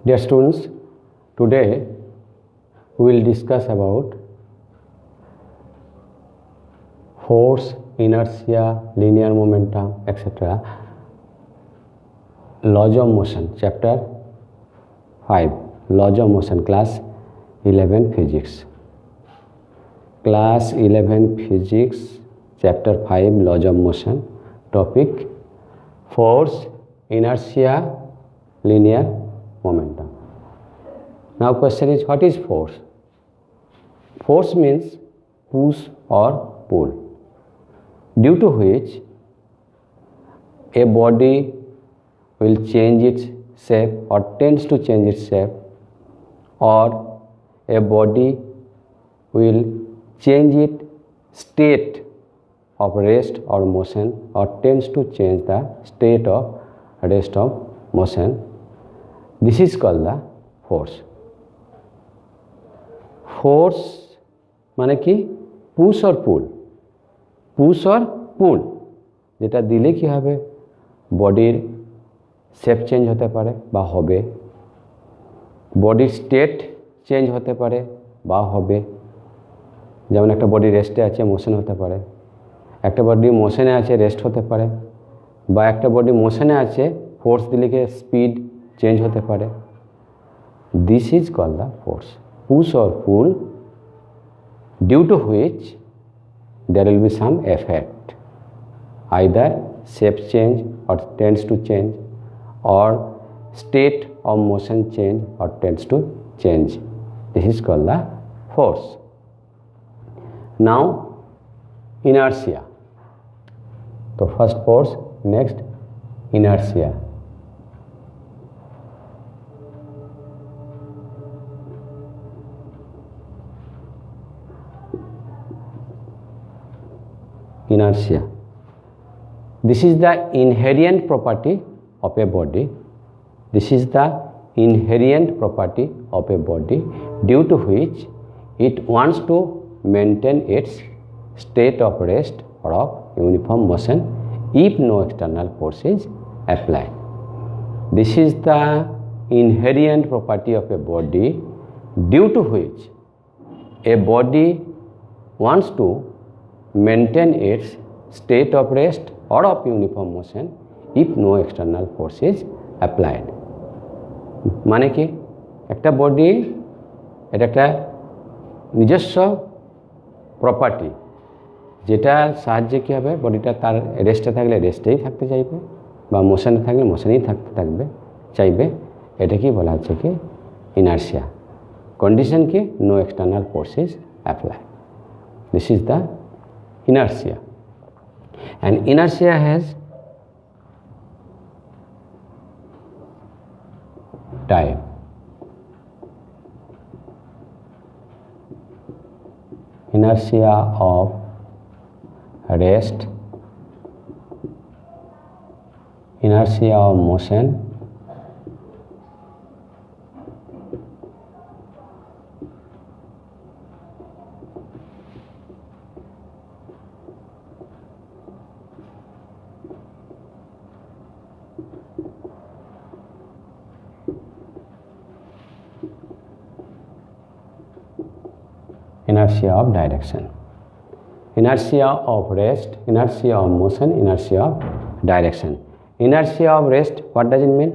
Dear students, today we will discuss about force, inertia, linear momentum, etc. Laws of motion, chapter 5, laws of motion, class 11 physics. Class 11 physics, chapter 5, laws of motion, topic force, inertia, linear momentum. Now question is, what is force? Force means push or pull, due to which a body will change its shape or tends to change its shape, or a body will change its state of rest or motion, or tends to change the state of rest of motion. This is called the force. Force माने कि push और पुल যেটা দিলে কি হবে, বডির shape change হতে পারে বা হবে, বডির স্টেট চেঞ্জ হতে পারে বা হবে। যেমন একটা বডি রেস্টে আছে, মোশন হতে পারে, একটা বডি মোশনে আছে, রেস্ট হতে পারে, বা একটা বডি মোশনে আছে, ফোর্স দিলে কি স্পিড চেঞ্জ হতে পারে। This is called the force, push or pull, due to which there will be some effect, either shape change or tends to change, or state of motion change or tends to change. This is called the force. Now inertia. So first force, next inertia. Inertia. This is the inherent property of a body. This is the inherent property of a body, due to which it wants to maintain its state of rest or of uniform motion if no external force is applied. This is the inherent property of a body, due to which a body wants to maintain its state of rest or of uniform motion if no external force is applied. মানে কি, একটা body এটা একটা নিজস্ব property, যেটার সাহায্যে কী হবে, বডিটা তার রেস্টে থাকলে রেস্টেই থাকতে চাইবে, বা মোশনে থাকলে মোশনেই থাকতে চাইবে। এটা কি বলা হচ্ছে কি, ইনার্সিয়া। কন্ডিশন কি, no external forces apply. This is the inertia, and inertia has time. Inertia of rest, inertia of motion, inertia of direction, inertia of rest, inertia of motion, inertia of direction. Inertia of rest, what does it mean?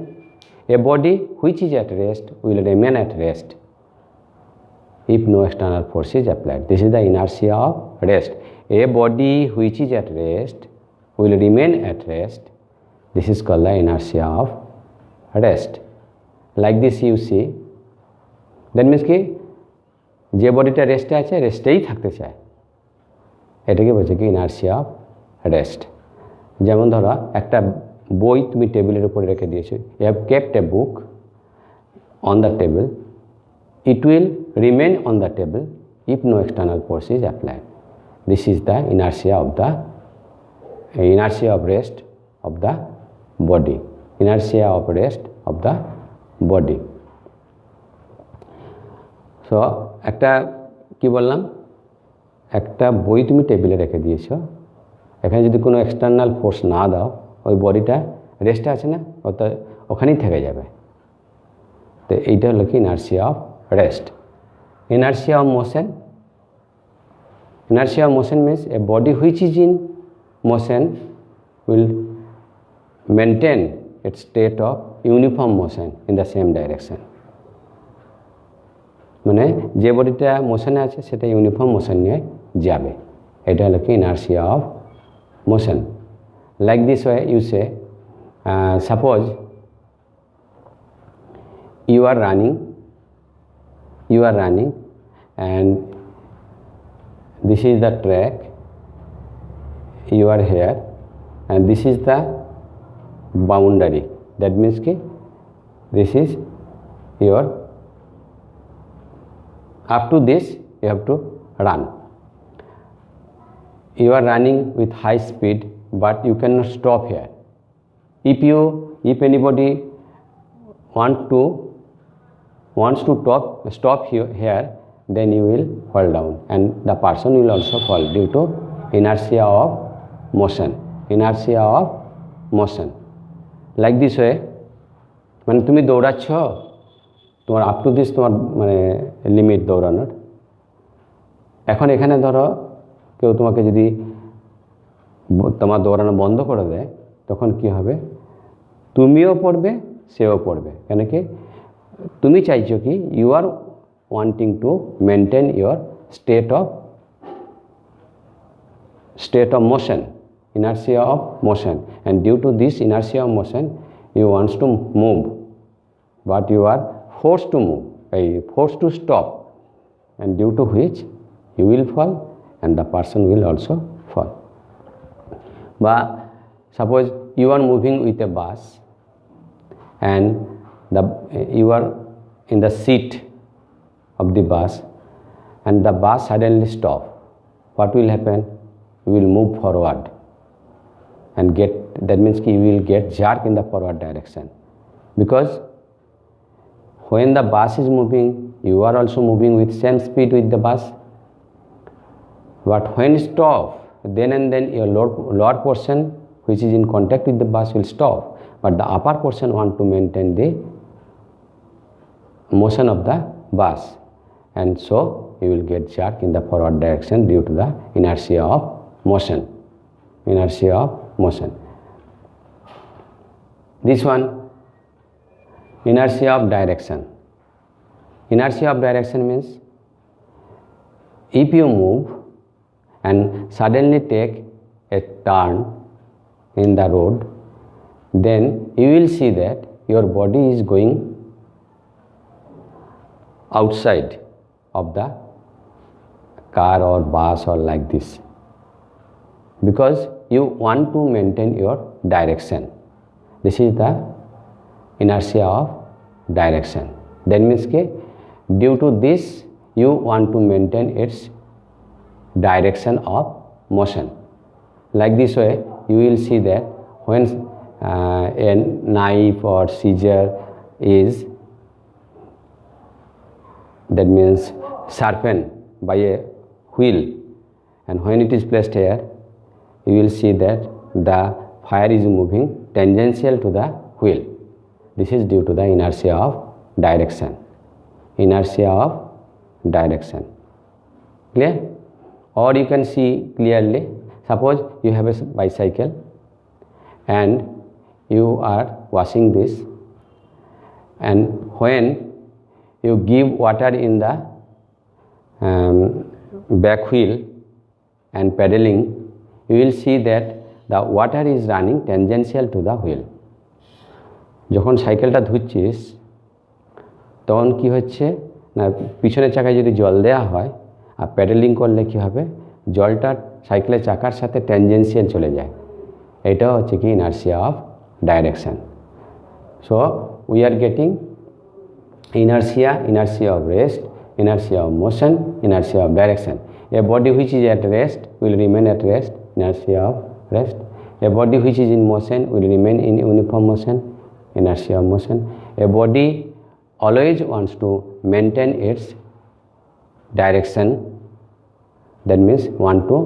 A body which is at rest will remain at rest if no external force is applied. This is the inertia of rest. A body which is at rest will remain at rest. This is called the inertia of rest. Like this you see, that means ki যে বডিটা রেস্টে আছে, রেস্টেই থাকতে চায়, এটাকে বলছে কি inertia of rest. যেমন ধরো একটা বই তুমি টেবিলের উপরে রেখে দিয়েছো, you have kept a book on the table, it will remain on the table if no external force is applied. This is the inertia of rest of the body, inertia of rest of the body. So একটা কি বললাম, একটা বই তুমি টেবিলে রেখে দিয়েছো, এখানে যদি কোনো এক্সটার্নাল ফোর্স না দাও, ওই বডিটা রেস্টে আছে না, ওখানেই থেকে যাবে। তো এইটা হলো কি inertia of rest. Inertia of motion, inertia of motion means a body which is in motion will maintain its state of uniform motion in the same direction. মানে যে বডিটা মোশনে আছে সেটা ইউনিফর্ম মোশন নিয়ে যাবে, এটা হলো কি inertia of motion. Like this way you say, suppose you are running and this is the track, you are here and this is the boundary, that means ki this is your, up to this you have to run. You are running with high speed but you cannot stop here. If anybody wants to stop here, then you will fall down and the person will also fall due to inertia of motion. Inertia of motion. Like this way, মানে তুমি দৌড়াচ্ছ, তোমার up to this তোমার মানে limit দৌড়ানোর। এখন এখানে ধরো কেউ তোমাকে যদি তোমার দৌড়ানো বন্ধ করে দেয়, তখন কি হবে? তুমিও পড়বে, সেও পড়বে। কেন কি তুমি চাইছো কি you are wanting to maintain your state of motion, inertia of motion, and due to this inertia of motion you want to move but you are forced to move, forced to stop, and due to which you will fall and the person will also fall. But suppose you are moving with a bus and you are in the seat of the bus and the bus suddenly stop. What will happen? You will move forward and that means you will get jerk in the forward direction, because when the bus is moving you are also moving with same speed with the bus, but when stop, then and then your lower portion which is in contact with the bus will stop, but the upper portion want to maintain the motion of the bus, and so you will get jerk in the forward direction due to the inertia of motion. Inertia of motion. This one, inertia of direction. Inertia of direction means if you move and suddenly take a turn in the road, then you will see that your body is going outside of the car or bus or like this, because you want to maintain your direction. This is the inertia of direction. That means ke due to this you want to maintain its direction of motion. Like this way you will see that when a knife or scissor is, that means sharpened by a wheel, and when it is placed here you will see that the fire is moving tangential to the wheel. This is due to the inertia of direction. Inertia of direction. Clear? Or you can see clearly, suppose you have a bicycle and you are washing this, and when you give water in the back wheel and pedaling, you will see that the water is running tangential to the wheel. যখন সাইকেলটা ধুচ্ছিস তখন কি হচ্ছে না, পিছনের চাকায় যদি জল দেওয়া হয় আর প্যাডেলিং করলে কি হবে, জলটা সাইকেলের চাকার সাথে ট্যানজেন্সিয়াল চলে যায়। এটা হচ্ছে কি inertia of direction. So we are getting inertia, inertia of rest, inertia of motion, inertia of direction. A body which is at rest will remain at rest, inertia of rest. A body which is in motion will remain in uniform motion, inertia of motion. A body always wants to maintain its direction, that means want to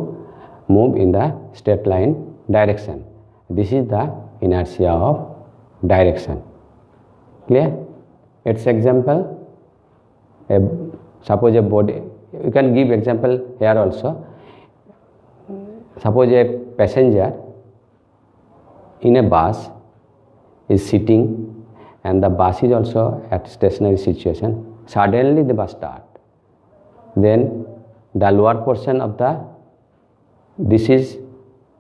move in the straight line direction. This is the inertia of direction. Clear? its example, suppose a body, you can give example here also. Suppose a passenger in a bus is sitting and the bus is also at stationary situation. Suddenly the bus starts. Then the lower portion of the, this is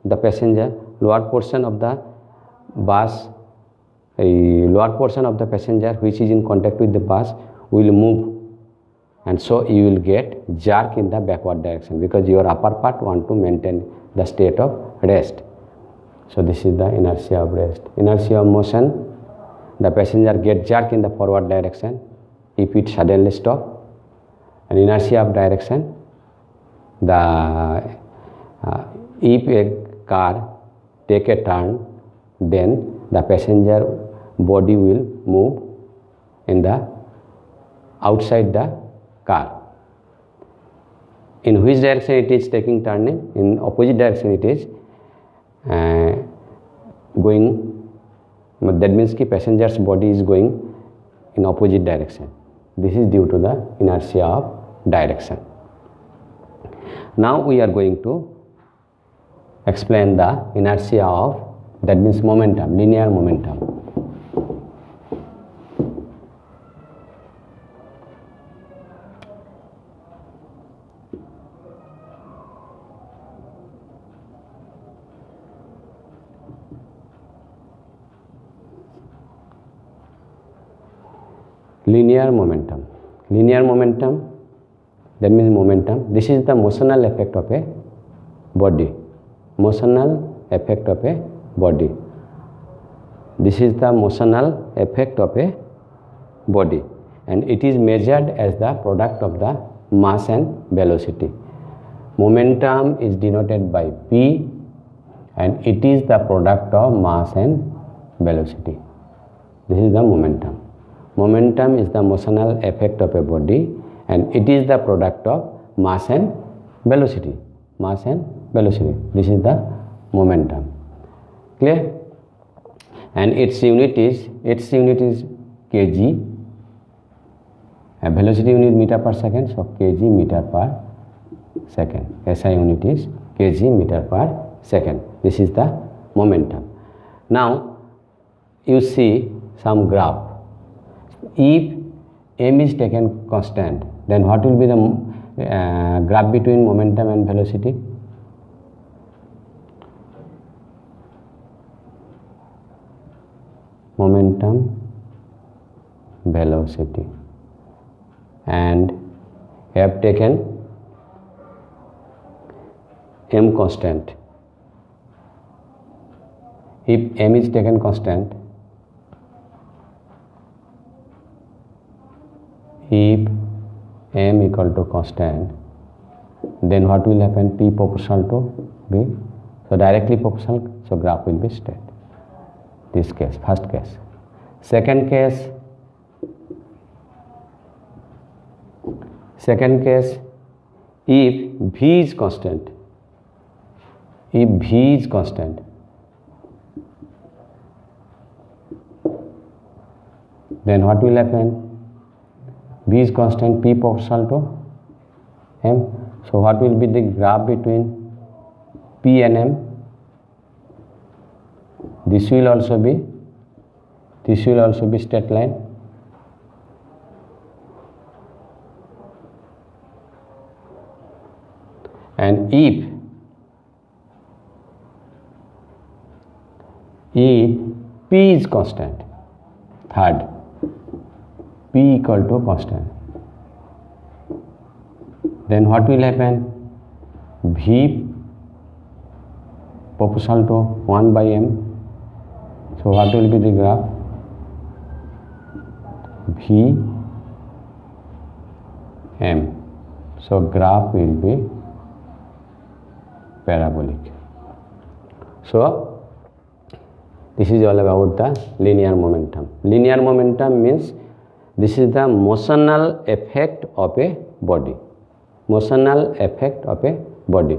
the passenger, lower portion of the bus, lower portion of the passenger which is in contact with the bus will move, and so you will get jerk in the backward direction because your upper part want to maintain the state of rest. So this is the inertia of rest. Inertia of motion, the passenger get jerk in the forward direction if it suddenly stop. And inertia of direction, the if a car take a turn, then the passenger body will move in the outside the car. In which direction it is taking turning? In opposite direction it is going. That means the passenger's body is going in opposite direction. This is due to the inertia of direction. Now we are going to explain the inertia of, that means momentum, linear momentum. Linear momentum. Linear momentum, that means momentum. This is the motional effect of a body. Motional effect of a body. This is the motional effect of a body, and it is measured as the product of the mass and velocity. Momentum is denoted by P, and it is the product of mass and velocity. This is the momentum. Momentum is the motional effect of a body, and it is the product of mass and velocity. Mass and velocity. This is the momentum. Clear? And its unit is kg. A velocity unit meter per second, so kg meter per second. SI unit is kg meter per second. This is the momentum. Now you see some graph. If m is taken constant, then what will be the graph between momentum and velocity? Momentum, velocity, and I have taken m constant. If m is taken constant, if m equal to constant, then what will happen? P proportional to V. So directly proportional, so graph will be straight. This case, first case. Second case, if V is constant, then what will happen? V is constant, P proportional to M. So what will be the graph between P and M? This will also be straight line. And if P is constant, third, P equal to constant, then what will happen? V proportional to 1 by M. So what will be the graph? V M. So graph will be parabolic. So this is all about the linear momentum. Linear momentum means this is the motional effect of a body. Motional effect of a body.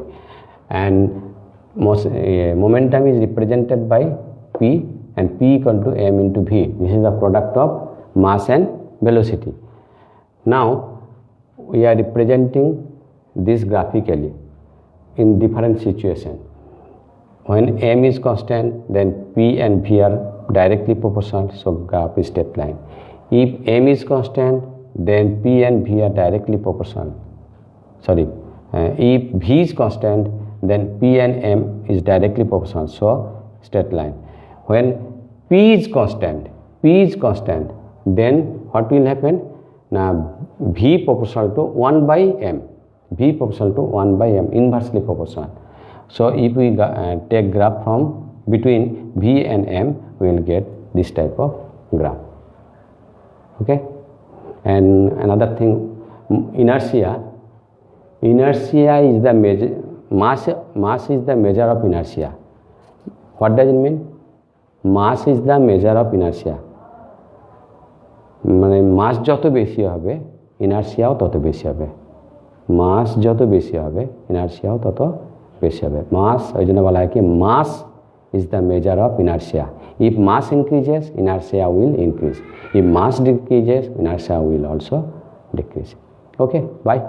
And momentum is represented by P, and P equal to M into V. This is the product of mass and velocity. Now we are representing this graphically in different situations. When m is constant, then p and v are directly proportional, so graph is straight line. If m is constant, then p and v are directly proportional. If v is constant, then p and m is directly proportional, so straight line. When p is constant, then what will happen? Now v proportional to 1 by m, v proportional to 1 by m, inversely proportional. So if we take graph from between v and m, we will get this type of graph. Okay. And another thing, inertia. Inertia is the measure, mass is the measure of inertia. What does it mean? Mass is the measure of inertia. মানে মাস যত বেশি হবে ইনার্শিয়াও তত বেশি হবে, মাস যত বেশি হবে ইনার্শিয়াও তত বেশি হবে। মাস ওই জন্য বলা হয় কি মাস is the measure of inertia. If mass increases, inertia will increase. If mass decreases, inertia will also decrease. Okay, bye.